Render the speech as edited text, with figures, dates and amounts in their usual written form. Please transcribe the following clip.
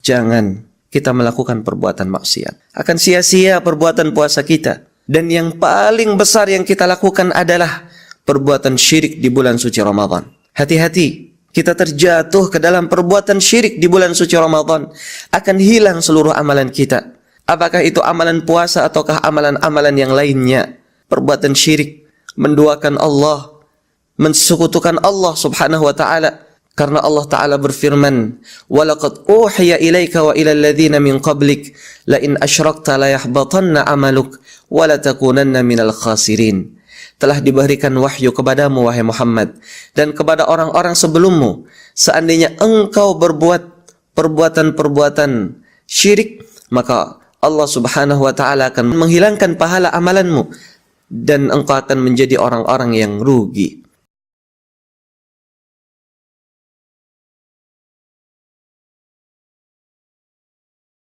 jangan kita melakukan perbuatan maksiat. Akan sia-sia perbuatan puasa kita. Dan yang paling besar yang kita lakukan adalah perbuatan syirik di bulan suci Ramadan. Hati-hati, kita terjatuh ke dalam perbuatan syirik di bulan suci Ramadan, akan hilang seluruh amalan kita. Apakah itu amalan puasa ataukah amalan-amalan yang lainnya. Perbuatan syirik, menduakan Allah, mensekutukan Allah subhanahu wa ta'ala. Karena Allah Ta'ala berfirman, وَلَقَدْ أُوحِيَ إِلَيْكَ وَإِلَى الَّذِينَ مِنْ قَبْلِكَ لَإِنْ أَشْرَكْتَ لَيَحْبَطَنَّ عَمَلُكَ وَلَتَكُونَنَّ مِنَ الْخَاسِرِينَ. Telah diberikan wahyu kepadamu, wahai Muhammad, dan kepada orang-orang sebelummu, seandainya engkau berbuat perbuatan-perbuatan syirik, maka Allah Subhanahu wa Ta'ala akan menghilangkan pahala amalanmu dan engkau akan menjadi orang-orang yang rugi.